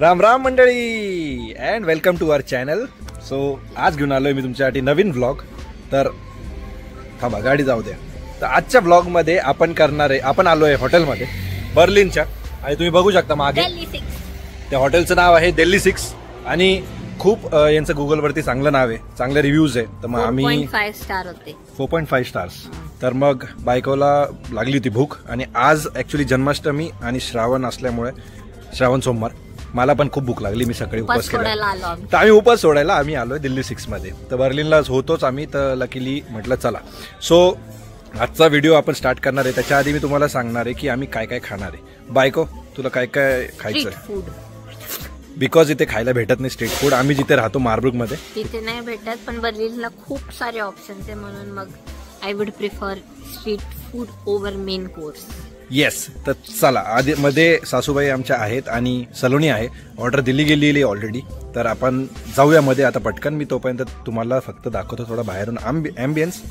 राम राम मंडळी and welcome to our channel. So आज घेऊन आलोय मी तुमच्यासाठी नवीन व्लॉग. तर थांबा गाडी जाऊ द्या. तर आजच्या व्लॉगमध्ये आपण आलोय हॉटेलमध्ये बर्लिनच्या आणि तुम्ही बघू शकता मागे त्या हॉटेलचं नाव आहे दिल्ली 6 आणि खूप यांचं गुगलवरती चांगलं नाव आहे, चांगले रिव्ह्यूज आहे. तर मग आम्ही 4.5 स्टार होते. 4.5 स्टार्स. तर मग बायकोला लागली होती भूक आणि आज ॲक्च्युली जन्माष्टमी आणि श्रावण असल्यामुळे श्रावण सोमवार मला पण खूप भूक लागली. मी सकाळी उपास केला तर आम्ही उपास सोडायला आलोय दिल्ली 6 मध्ये. तर बर्लिनलाच होतोच आम्ही, तर लकीली म्हटलं चला. सो आजचा व्हिडिओ आपण स्टार्ट करणार आहे. त्याच्या आधी मी तुम्हाला सांगणार आहे की आम्ही काय काय खाणार आहे. बायको तुला काय काय खायचं आहे? बिकॉज इथे खायला भेटत नाही स्ट्रीट फूड. आम्ही जिथे राहतो मार्बुर्ग मध्ये तिथे नाही भेटत, पण बर्लिनला खूप सारे ऑप्शन्स आहे, म्हणून मग I would prefer street food over main course. Yes. तर चला, आधी मध्ये सासूबाई आमच्या आहेत आणि सलोनी आहे. ऑर्डर दिली गेलेली ऑलरेडी. तर आपण जाऊया मध्ये आता पटकन. मी तोपर्यंत तुम्हाला फक्त दाखवतो थोडा बाहेरून ॲम्बियन्स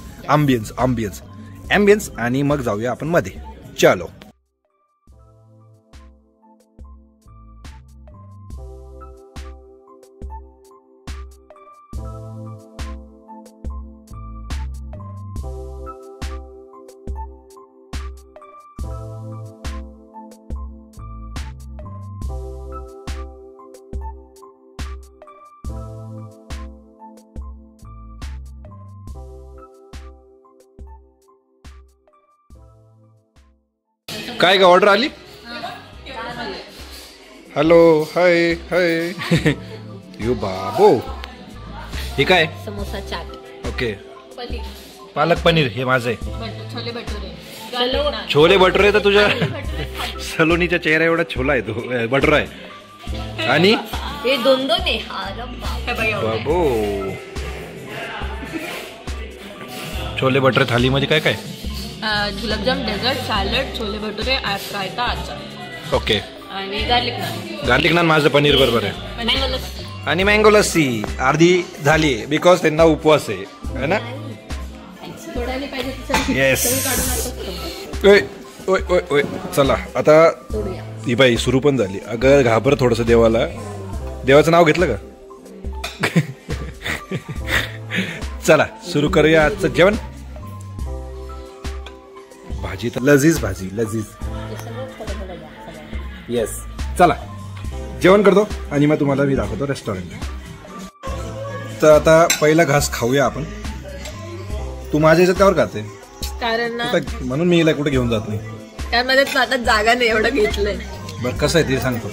आणि मग जाऊया आपण मध्ये. चलो. काय का ऑर्डर आली? हॅलो, हाय हाय. यो बाबो, हे काय? समोसा चाट. ओके. पालक पनीर हे माझं आहे. छोले भटुरे. तर तुझ्या सलोनीच्या चेहरा एवढा छोला आहे तो भटुरा आहे. आणि हे दोन आहे. बाबो, छोले भटुरे थालीमध्ये काय काय? गुलाबजाम, डेझर्ट, सॅलड, छोले भटुरे, रायता, आचार. ओके. आणि गार्लिक नान. गार्लिक नान माझं पनीर बरोबर आहे. आणि मँगो लस्सी अर्धी झाली बिकॉज त्यांना उपवास आहे ना. येस. ओय ओय ओय ओय. चला आता ही बाई सुरू पण झाली. अगं घाबर थोडस देवाला. देवाचं नाव घेतलं का? चला सुरू करूया आजचं जेवण. भाजी तर लजीज भाजी, लजीज. येस. चला जेवण करतो आणि मग तुम्हाला मी दाखवतो रेस्टॉरंट. तर आता पहिला घास खाऊया आपण. तू माझ्या याच्यात त्यावर खाते कारण म्हणून मी हिला कुठे घेऊन जात नाही. त्यामध्ये आता जागा नाही एवढं घेतलंय. बरं कसं आहे ते सांगतो.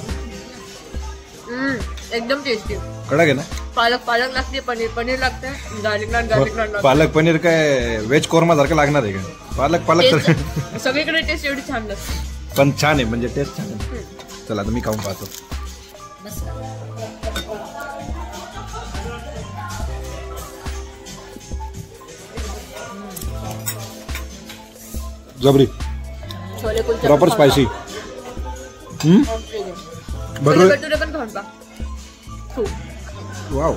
एकदम टेस्टी. कडक आहे ना. पालक लागते, पनीर लागते, गार्लिक नान. पालक पनीर काय व्हेज कोरमा सारखं लागणार आहे का? पालक सगळीकडे टेस्ट एवढी छान लागते. पण छान आहे, म्हणजे टेस्ट छान आहे. चला आता मी खाऊन पाहतो. जबरी, प्रॉपर स्पायसी. भटुरे पण खाऊन पहा. वाव.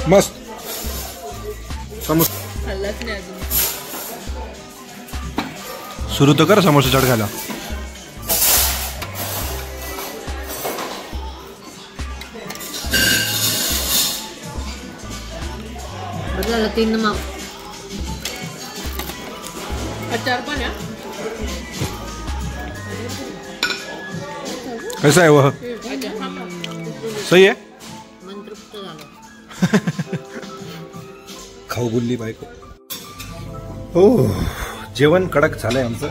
मस्त. खाल्लाच नाही अजून. सुरू तर कर समोसा चाट खायला. बदला 3 माप. अचार पण आहे. कैसा है वह? सही है. मन तृप्त झालं. खाऊ बोलली बायको. हो, जेवण कडक झालंय आमचं.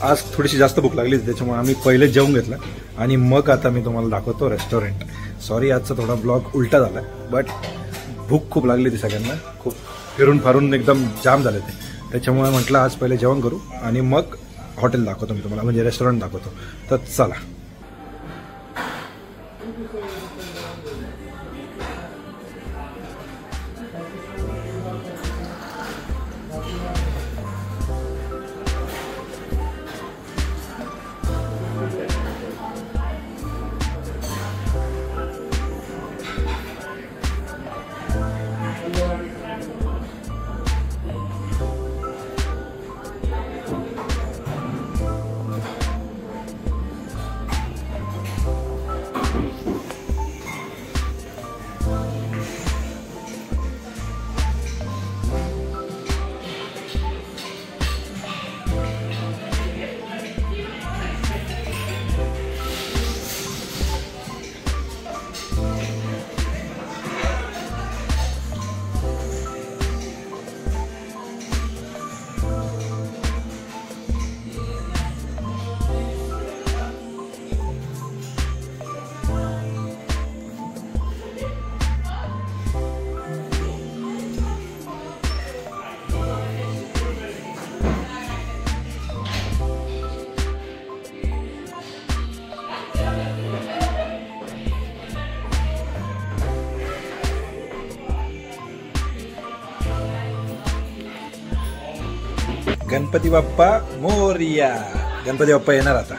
आज थोडीशी जास्त भूक लागली होती, त्याच्यामुळे आम्ही पहिले जेवून घेतलं आणि मग आता मी तुम्हाला दाखवतो रेस्टॉरंट. सॉरी आजचा थोडा ब्लॉग उलटा झाला, बट भूक खूप लागली होती सगळ्यांना. खूप फिरून फारून एकदम जाम झाले ते. त्याच्यामुळे म्हटलं आज पहिले जेवण करू आणि मग हॉटेल दाखवतो मी तुम्हाला, म्हणजे रेस्टॉरंट दाखवतो. तर चला. गणपती बाप्पा मोरया. गणपती बाप्पा येणार आता.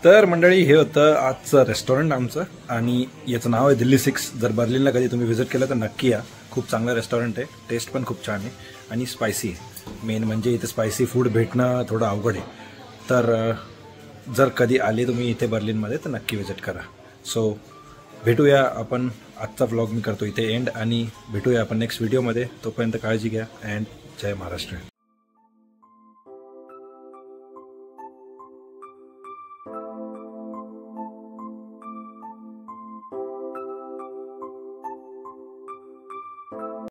तर मंडळी, हे होतं आजचं रेस्टॉरंट आमचं आणि याचं नाव आहे दिल्ली 6. जर बर्लिनला कधी तुम्ही व्हिजिट केलं तर नक्की या. खूप चांगलं रेस्टॉरंट आहे, टेस्ट पण खूप छान आहे आणि स्पायसी आहे. मेन म्हणजे इथे स्पायसी फूड भेटणं थोडं अवघड आहे. तर जर कधी आले तुम्ही इथे बर्लिनमध्ये तर नक्की व्हिजिट करा. सो भेटूया आपण. आजचा व्लॉग मी करतो इथे एंड आणि भेटूया आपण नेक्स्ट व्हिडिओमध्ये. तोपर्यंत काळजी घ्या अँड जय महाराष्ट्र.